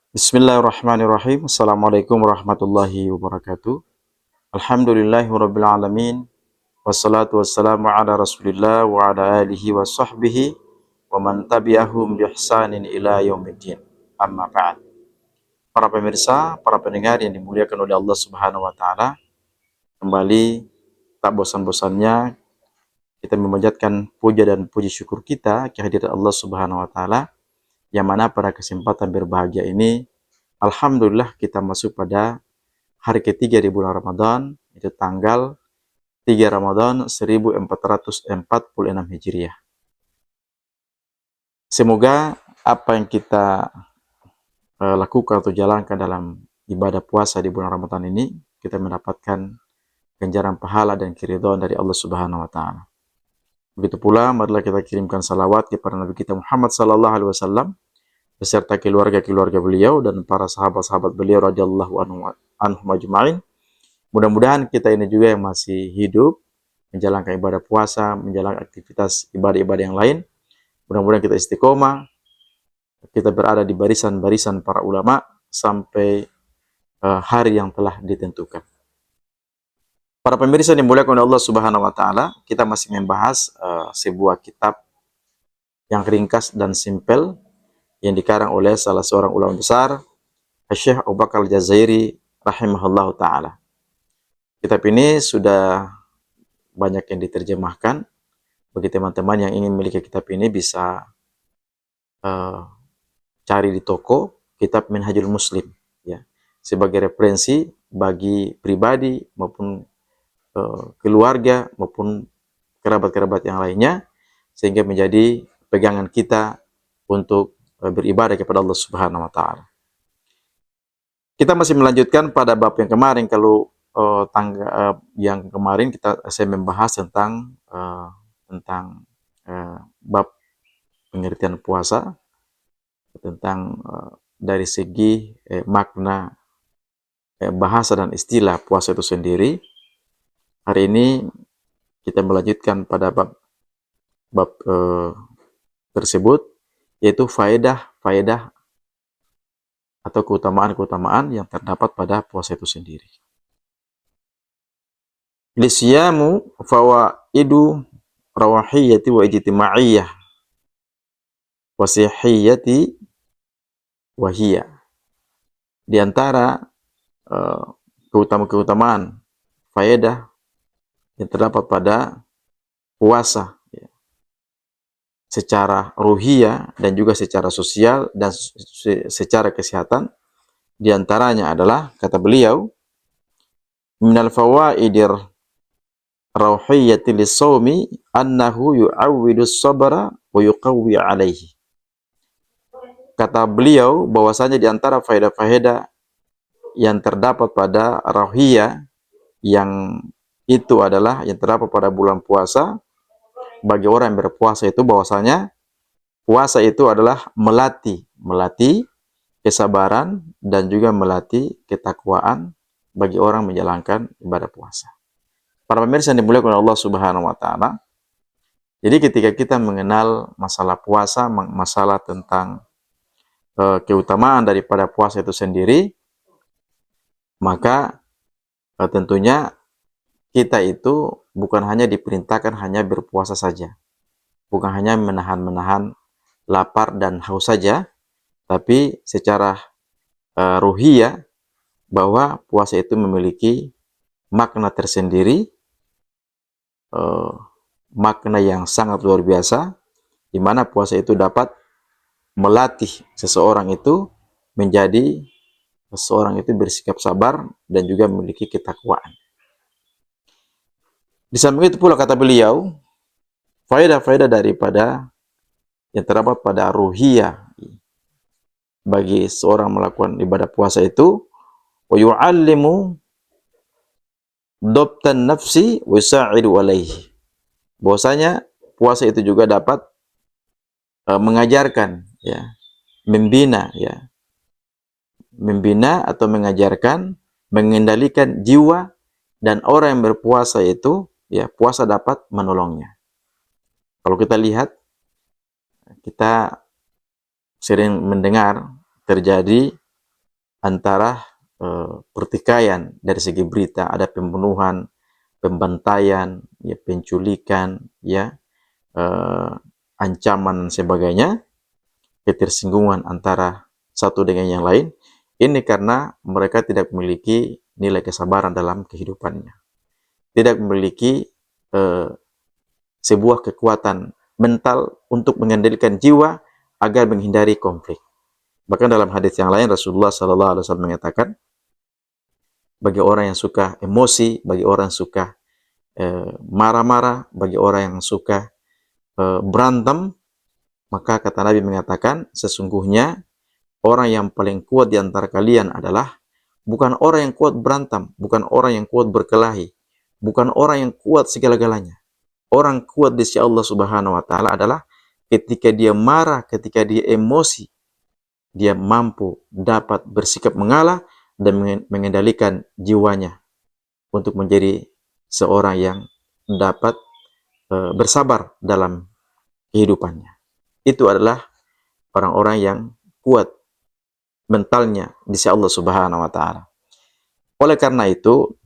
Bismillahirrahmanirrahim. Assalamualaikum warahmatullahi wabarakatuh. Alhamdulillahirabbil alamin. Wassalatu wassalamu ala Rasulillah wa ala alihi wa sahbihi wa man tabi'ahum bi ihsanin ila yaumiddin. Amma ba'd. Para pemirsa, para pendengar yang dimuliakan oleh Allah Subhanahu wa taala, kembali tak bosan-bosannya kita memanjatkan puja dan puji syukur kita kehadirat Allah Subhanahu wa taala, yang mana pada kesempatan berbahagia ini alhamdulillah kita masuk pada hari ketiga di bulan Ramadan, itu tanggal 3 Ramadan 1446 Hijriah. Semoga apa yang kita lakukan atau jalankan dalam ibadah puasa di bulan Ramadan ini, kita mendapatkan ganjaran pahala dan keridhaan dari Allah Subhanahu wa taala. Begitu pula marilah kita kirimkan salawat kepada Nabi kita Muhammad sallallahu alaihi wasallam beserta keluarga-keluarga beliau dan para sahabat-sahabat beliau radhiyallahu anhum ajma'in. Mudah-mudahan kita ini juga yang masih hidup menjalankan ibadah puasa, menjalankan aktivitas ibadah-ibadah yang lain, mudah-mudahan kita istiqomah, kita berada di barisan-barisan para ulama sampai hari yang telah ditentukan. Para pemirsa yang dimuliakan oleh Allah Subhanahu wa taala, kita masih membahas sebuah kitab yang ringkas dan simpel yang dikarang oleh salah seorang ulama besar, Syekh Abu Bakar Al-Jazairi rahimahullahu taala. Kitab ini sudah banyak yang diterjemahkan. Bagi teman-teman yang ingin memiliki kitab ini bisa cari di toko kitab Minhajul Muslim, ya, sebagai referensi bagi pribadi maupun keluarga maupun kerabat-kerabat yang lainnya, sehingga menjadi pegangan kita untuk beribadah kepada Allah Subhanahu wa taala. Kita masih melanjutkan pada bab yang kemarin. Kalau yang kemarin saya membahas tentang bab pengertian puasa, tentang dari segi makna bahasa dan istilah puasa itu sendiri. Hari ini kita melanjutkan pada bab tersebut, yaitu faedah atau keutamaan-keutamaan yang terdapat pada puasa itu sendiri. Lisyamu fawaidu rawahiyyati wa ijtima'iyyah wa sihiyyati wa hiya. Di antara keutamaan-keutamaan faedah yang terdapat pada puasa, ya, secara ruhiyah dan juga secara sosial dan secara kesehatan, di antaranya adalah, kata beliau, minal fawaidir rauhiyyati lis-shaumi annahu yu'awwidu as-sabra wa yuqawwi 'alaihi. Kata beliau bahwasanya di antara faedah-faedah yang terdapat pada rauhiyah, yang itu adalah yang terdapat pada bulan puasa bagi orang yang berpuasa, itu bahwasanya puasa itu adalah melatih kesabaran dan juga melatih ketakwaan bagi orang menjalankan ibadah puasa. Para pemirsa yang dimuliakan oleh Allah Subhanahu wa taala, jadi ketika kita mengenal masalah puasa, masalah tentang keutamaan daripada puasa itu sendiri, maka tentunya kita itu bukan hanya diperintahkan hanya berpuasa saja, bukan hanya menahan lapar dan haus saja, tapi secara ruhiyah, bahwa puasa itu memiliki makna tersendiri, makna yang sangat luar biasa, di mana puasa itu dapat melatih seseorang itu menjadi seseorang itu bersikap sabar dan juga memiliki ketakwaan. Di samping itu pula, kata beliau, faedah-faedah daripada yang terdapat pada ruhiyah bagi seorang melakukan ibadah puasa itu, wa yu'allimu dabtan nafsi wa yusa'idu alaihi. Bahwasanya puasa itu juga dapat mengajarkan, ya, membina atau mengajarkan, mengendalikan jiwa, dan orang yang berpuasa itu, ya, puasa dapat menolongnya. Kalau kita lihat, kita sering mendengar terjadi antara pertikaian dari segi berita, ada pembunuhan, pembantaian, ya, penculikan, ya, ancaman dan sebagainya, ketersinggungan antara satu dengan yang lain. Ini karena mereka tidak memiliki nilai kesabaran dalam kehidupannya, tidak memiliki sebuah kekuatan mental untuk mengendalikan jiwa agar menghindari konflik. Bahkan dalam hadis yang lain Rasulullah SAW mengatakan, bagi orang yang suka emosi, bagi orang yang suka marah-marah, bagi orang yang suka berantem, maka kata Nabi mengatakan, sesungguhnya orang yang paling kuat di antara kalian adalah bukan orang yang kuat berantem, bukan orang yang kuat berkelahi, bukan orang yang kuat segala-galanya. Orang kuat di sisi Allah Subhanahu wa taala adalah ketika dia marah, ketika dia emosi, dia mampu dapat bersikap mengalah dan mengendalikan jiwanya untuk menjadi seorang yang dapat bersabar dalam kehidupannya. Itu adalah orang-orang yang kuat mentalnya di sisi Allah Subhanahu wa taala. Oleh karena itu,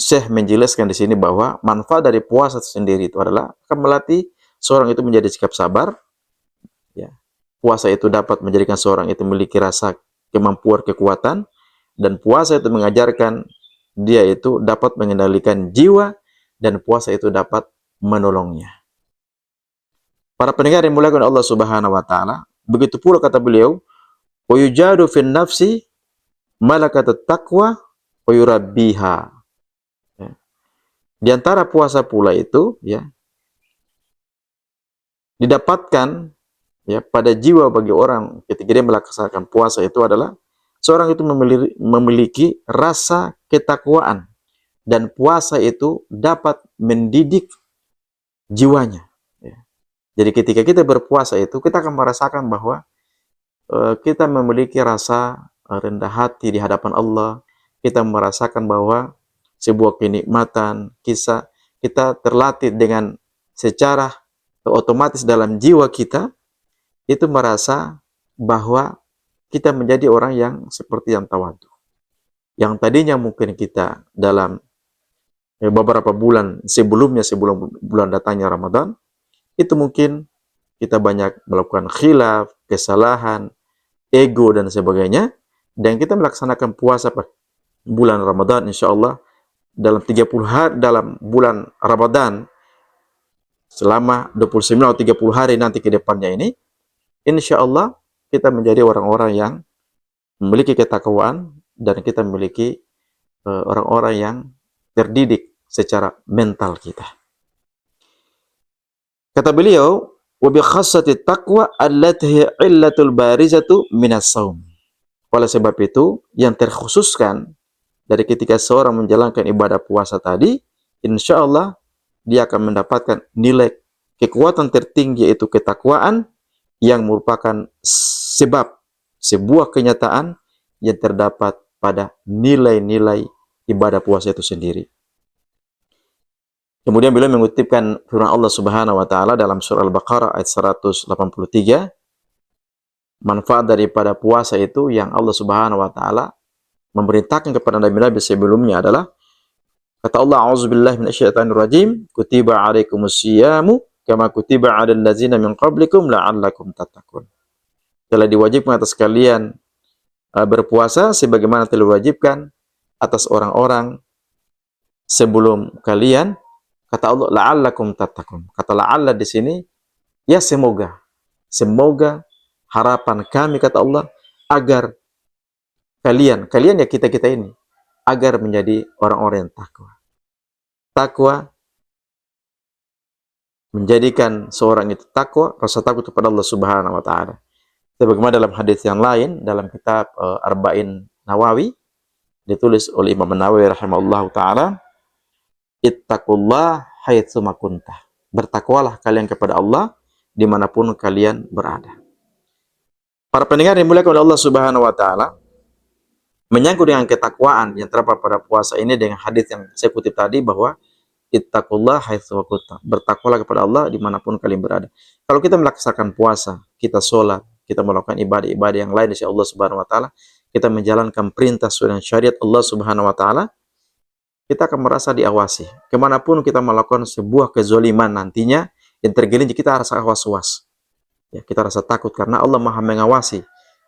Syekh menjelaskan di sini bahwa manfaat dari puasa sendiri itu adalah akan melatih seorang itu menjadi sikap sabar. Ya. Puasa itu dapat menjadikan seorang itu memiliki rasa kemampuan, kekuatan, dan puasa itu mengajarkan dia itu dapat mengendalikan jiwa, dan puasa itu dapat menolongnya. Para pendengar yang dimuliakan Allah Subhanahu wa taala, begitu pula kata beliau, wa yujadu fin nafsi malakatut taqwa wa yurabbiha. Di antara puasa pula itu, ya, didapatkan, ya, pada jiwa bagi orang ketika dia melaksanakan puasa itu adalah seorang itu memiliki rasa ketakwaan, dan puasa itu dapat mendidik jiwanya. Ya. Jadi ketika kita berpuasa itu kita akan merasakan bahwa kita memiliki rasa rendah hati di hadapan Allah. Kita merasakan bahwa sebuah kenikmatan, kita terlatih dengan secara otomatis dalam jiwa kita, itu merasa bahwa kita menjadi orang yang seperti yang tawadu. Yang tadinya mungkin kita dalam beberapa bulan sebelumnya, sebelum bulan datangnya Ramadan, itu mungkin kita banyak melakukan khilaf, kesalahan, ego, dan sebagainya. Dan kita melaksanakan puasa bulan Ramadan, insya Allah, dalam 30 hari dalam bulan Ramadan selama 29 atau 30 hari nanti ke depannya ini, insya Allah kita menjadi orang-orang yang memiliki ketakwaan, dan kita memiliki orang-orang yang terdidik secara mental kita. Kata beliau, wa bi khassati taqwa allati hiya illatul barizatu minas shaum. Oleh sebab itu, yang terkhususkan dari ketika seorang menjalankan ibadah puasa tadi, insya Allah dia akan mendapatkan nilai kekuatan tertinggi, yaitu ketakwaan, yang merupakan sebab sebuah kenyataan yang terdapat pada nilai-nilai ibadah puasa itu sendiri. Kemudian beliau mengutipkan firman Allah Subhanahu wa taala dalam surah Al-Baqarah ayat 183, manfaat daripada puasa itu yang Allah Subhanahu wa taala memerintahkan kepada nabi-nabi sebelumnya adalah, kata Allah, a'udzubillahi minasyaitonir rajim, kutiba 'alaikumusyiyamu kama kutiba 'alal ladzina min qablikum la'allakum tattaqun. Telah diwajibkan atas kalian berpuasa sebagaimana telah diwajibkan atas orang-orang sebelum kalian. Kata Allah, la'allakum tattaqun. Kata la'alla di sini, ya semoga. Semoga harapan kami, kata Allah, agar kalian ya kita ini, agar menjadi orang-orang yang takwa. Takwa menjadikan seorang itu takwa, rasa takut kepada Allah Subhanahu wa taala. Sebagaimana dalam hadis yang lain dalam kitab Arba'in Nawawi, ditulis oleh Imam Nawawi rahimahullahu taala, ittaqullah haitsu ma kunta. Bertakwalah kalian kepada Allah dimanapun kalian berada. Para pendengar yang dimuliakan oleh Allah Subhanahu wa taala, menyangkut dengan ketakwaan yang terdapat pada puasa ini dengan hadis yang saya kutip tadi, bahwa ittaqullah haitsu ma kunta. Bertakwalah kepada Allah dimanapun kalian berada. Kalau kita melaksanakan puasa, kita sholat, kita melakukan ibadah-ibadah yang lain dari Allah Subhanahu wa taala, kita menjalankan perintah sesuai dengan syariat Allah Subhanahu wa taala, kita akan merasa diawasi. Kemanapun kita melakukan sebuah kezoliman nantinya, yang tergelincir kita rasa was-was. Ya, kita rasa takut karena Allah Maha mengawasi.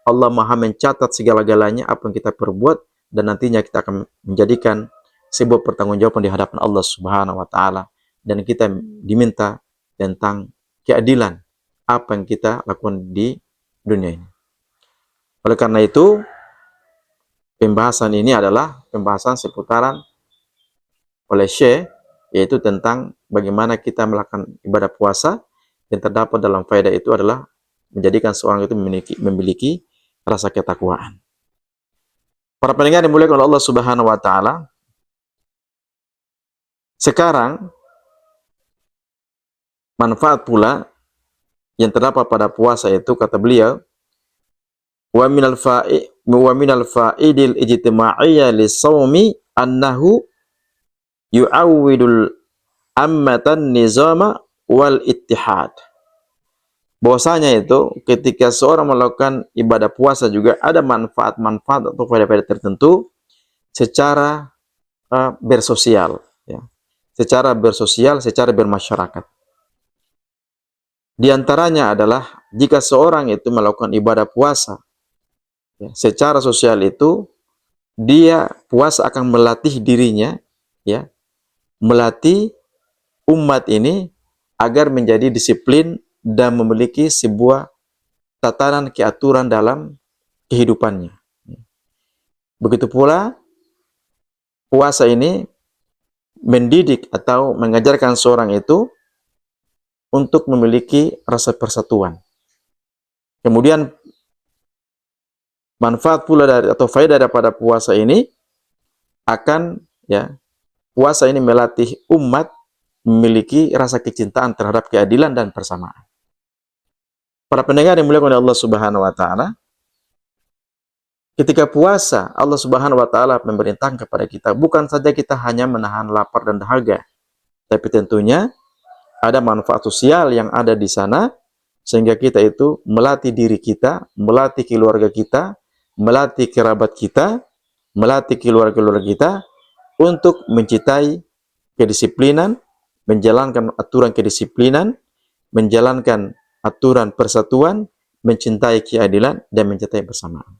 Allah Maha mencatat segala-galanya apa yang kita perbuat, dan nantinya kita akan menjadikan sebuah pertanggungjawaban di hadapan Allah Subhanahu wa taala, dan kita diminta tentang keadilan apa yang kita lakukan di dunia ini. Oleh karena itu, pembahasan ini adalah pembahasan seputaran oleh Syekh, yaitu tentang bagaimana kita melakukan ibadah puasa, yang terdapat dalam faedah itu adalah menjadikan seorang itu memiliki rasa ketakwaan. Para pendengar yang dimuliakan oleh Allah Subhanahu wa taala, sekarang manfaat pula yang terdapat pada puasa itu, kata beliau, wa minal fa'idil ijtima'iyya lis-shaumi annahu yu'awwidul ammatan nizama wal ittihad. Bahwasanya itu ketika seorang melakukan ibadah puasa juga ada manfaat-manfaat atau faedah-faedah tertentu secara bersosial, ya. Secara bersosial, secara bermasyarakat. Di antaranya adalah jika seorang itu melakukan ibadah puasa, ya, secara sosial itu dia puasa akan melatih dirinya, ya, melatih umat ini agar menjadi disiplin dan memiliki sebuah tatanan keaturan dalam kehidupannya. Begitu pula puasa ini mendidik atau mengajarkan seorang itu untuk memiliki rasa persatuan. Kemudian manfaat pula dari atau faedah daripada puasa ini akan, ya, puasa ini melatih umat memiliki rasa kecintaan terhadap keadilan dan persamaan. Para pendengar yang dimuliakan oleh Allah Subhanahu wa taala, ketika puasa Allah Subhanahu wa taala memerintahkan kepada kita bukan saja kita hanya menahan lapar dan dahaga, tapi tentunya ada manfaat sosial yang ada di sana sehingga kita itu melatih diri kita, melatih keluarga kita, melatih kerabat kita, melatih keluarga-keluarga kita untuk mencintai kedisiplinan, menjalankan aturan kedisiplinan, menjalankan aturan persatuan, mencintai keadilan, dan mencintai persamaan.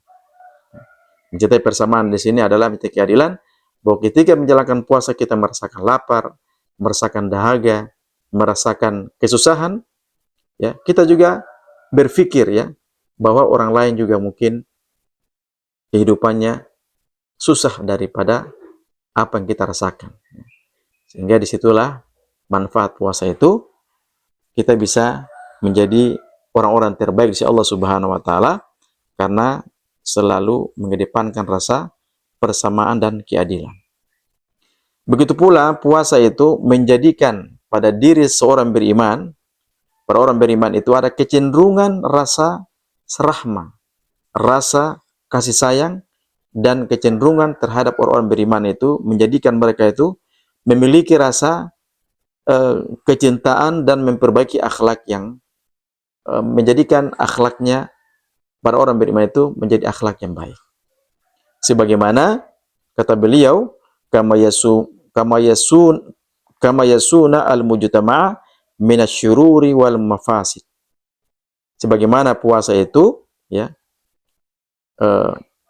Mencintai persamaan di sini adalah mencintai keadilan, bahwa ketika menjalankan puasa kita merasakan lapar, merasakan dahaga, merasakan kesusahan, ya, kita juga berpikir, ya, bahwa orang lain juga mungkin kehidupannya susah daripada apa yang kita rasakan. Sehingga disitulah manfaat puasa itu, kita bisa menjadi orang-orang terbaik di sisi Allah Subhanahu wa taala karena selalu mengedepankan rasa persamaan dan keadilan. Begitu pula puasa itu menjadikan pada diri seorang beriman, pada orang beriman itu ada kecenderungan rasa serahma, rasa kasih sayang, dan kecenderungan terhadap orang-orang beriman itu menjadikan mereka itu memiliki rasa kecintaan dan memperbaiki akhlak yang menjadikan akhlaknya para orang beriman itu menjadi akhlak yang baik. Sebagaimana kata beliau, kama yasuna al-mujtama' minasyururi wal mafasid. Sebagaimana puasa itu, ya,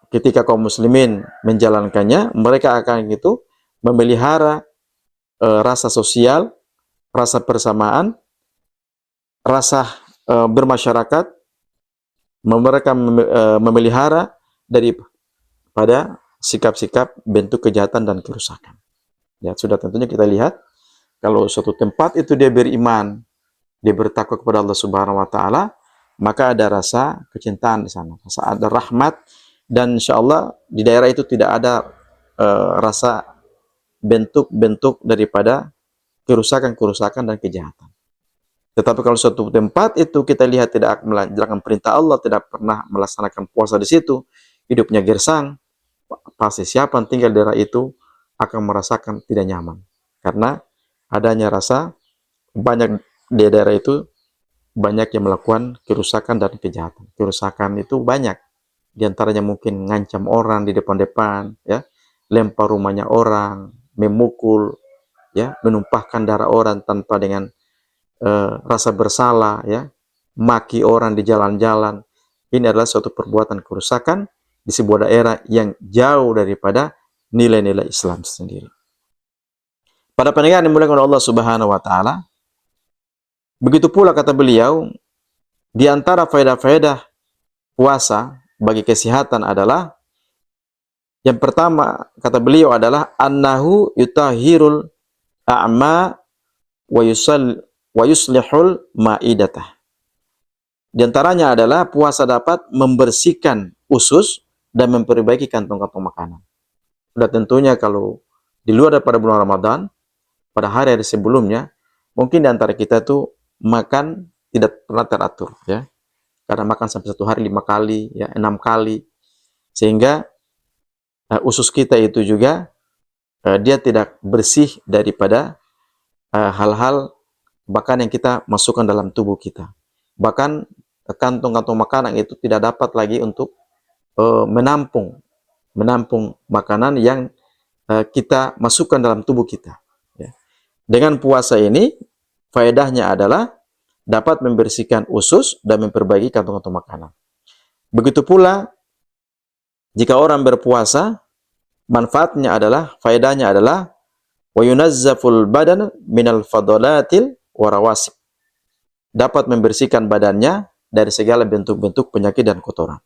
ketika kaum muslimin menjalankannya, mereka akan itu memelihara rasa sosial, rasa persamaan, rasa bermasyarakat, mereka memelihara daripada sikap-sikap bentuk kejahatan dan kerusakan. Ya, sudah tentunya kita lihat kalau suatu tempat itu dia beriman, dia bertakwa kepada Allah Subhanahu wa taala, maka ada rasa kecintaan di sana, rasa ada rahmat, dan insyaallah di daerah itu tidak ada rasa bentuk-bentuk daripada kerusakan-kerusakan dan kejahatan. Tetapi kalau suatu tempat itu kita lihat tidak menjalankan perintah Allah, tidak pernah melaksanakan puasa di situ, hidupnya gersang, pasti siapa yang tinggal di daerah itu akan merasakan tidak nyaman. Karena adanya rasa banyak di daerah itu banyak yang melakukan kerusakan dan kejahatan. Kerusakan itu banyak. Di antaranya mungkin ngancam orang di depan-depan, ya, lempar rumahnya orang, memukul, ya, menumpahkan darah orang tanpa dengan rasa bersalah, ya, maki orang di jalan-jalan. Ini adalah suatu perbuatan kerusakan di sebuah daerah yang jauh daripada nilai-nilai Islam sendiri. Pada pendengar yang dimuliakan oleh Allah Subhanahu wa taala, begitu pula kata beliau, di antara faedah-faedah puasa bagi kesehatan adalah yang pertama kata beliau adalah annahu yutahhirul a'ma wa yuslihul ma'idatah. Di antaranya adalah puasa dapat membersihkan usus dan memperbaiki kantong-kantong makanan. Sudah tentunya kalau di luar daripada bulan Ramadan, pada hari-hari sebelumnya, mungkin di antara kita tuh makan tidak pernah teratur, ya. Karena makan sampai 1 hari 5 kali, ya, 6 kali. Sehingga usus kita itu juga dia tidak bersih daripada hal-hal bahkan yang kita masukkan dalam tubuh kita. Bahkan kantong-kantong makanan itu tidak dapat lagi untuk menampung makanan yang kita masukkan dalam tubuh kita. Ya. Dengan puasa ini, faedahnya adalah dapat membersihkan usus dan memperbaiki kantong-kantong makanan. Begitu pula jika orang berpuasa, manfaatnya adalah, faedahnya adalah wa yunazzaful badan minal fadalatil warawasib. Dapat membersihkan badannya dari segala bentuk-bentuk penyakit dan kotoran.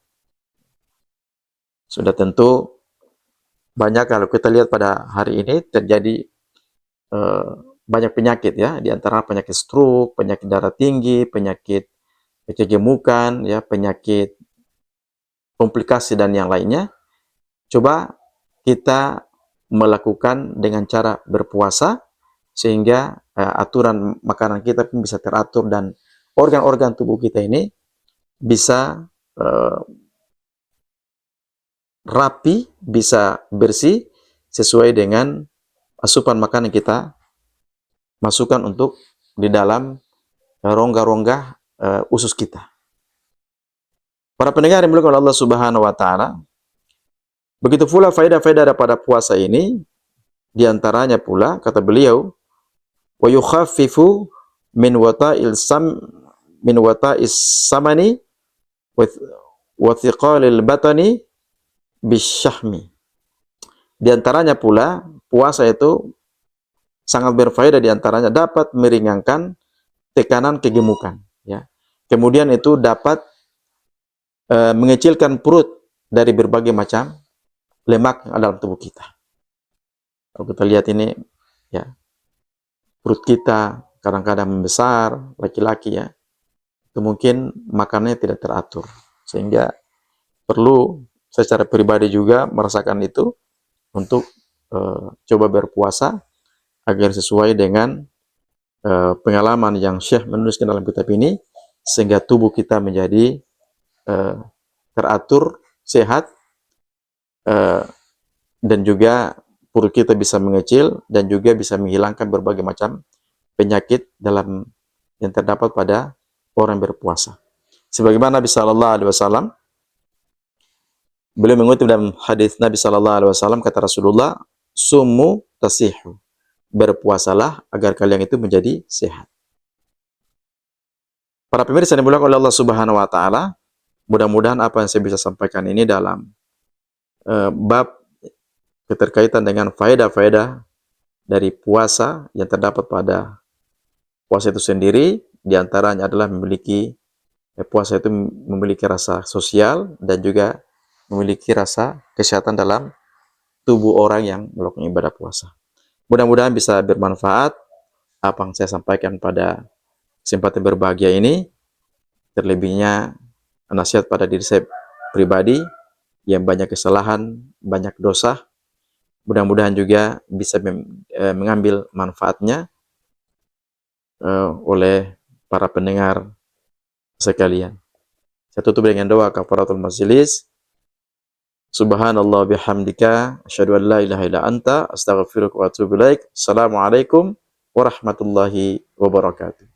Sudah tentu banyak kalau kita lihat pada hari ini terjadi banyak penyakit, ya, di antara penyakit stroke, penyakit darah tinggi, penyakit kegemukan, ya, penyakit komplikasi dan yang lainnya. Coba kita melakukan dengan cara berpuasa sehingga aturan makanan kita pun bisa teratur dan organ-organ tubuh kita ini bisa rapi, bisa bersih sesuai dengan asupan makanan yang kita masukkan untuk di dalam rongga-rongga usus kita. Para pendengar yang dimuliakan oleh Allah Subhanahu wa taala, begitu pula faedah-faedah daripada puasa ini, di antaranya pula kata beliau, wa yukhaffifu min wata'is samani wa thiqalil batani bisyahmi. Di antaranya pula puasa itu sangat berfaedah, di antaranya dapat meringankan tekanan kegemukan, ya. Kemudian itu dapat mengecilkan perut dari berbagai macam lemak yang ada dalam tubuh kita. Kalau kita lihat ini, ya, perut kita kadang-kadang membesar, laki-laki, ya, itu mungkin makannya tidak teratur, sehingga perlu secara pribadi juga merasakan itu untuk coba berpuasa agar sesuai dengan pengalaman yang Syekh menuliskan dalam kitab ini, sehingga tubuh kita menjadi teratur, sehat, dan juga perut kita bisa mengecil dan juga bisa menghilangkan berbagai macam penyakit dalam yang terdapat pada orang berpuasa. Sebagaimana Nabi Sallallahu Alaihi Wasallam, beliau mengutip dalam hadis Nabi Sallallahu Alaihi Wasallam, kata Rasulullah, sumu tasihu, berpuasalah agar kalian itu menjadi sehat. Para pemirsa yang dimuliakan oleh Allah Subhanahu Wa Taala, mudah-mudahan apa yang saya bisa sampaikan ini dalam bab keterkaitan dengan faedah-faedah dari puasa yang terdapat pada puasa itu sendiri, diantaranya adalah puasa itu memiliki rasa sosial dan juga memiliki rasa kesehatan dalam tubuh orang yang melakukan ibadah puasa. Mudah-mudahan bisa bermanfaat apa yang saya sampaikan pada kesempatan berbahagia ini. Terlebihnya nasihat pada diri saya pribadi yang banyak kesalahan, banyak dosa. Mudah-mudahan juga bisa mengambil manfaatnya oleh para pendengar sekalian. Saya tutup dengan doa kafaratul majelis. Subhanallah bihamdika, asyhadu an la ilaha illa anta, astaghfiruka wa atubu ilaik. Assalamualaikum warahmatullahi wabarakatuh.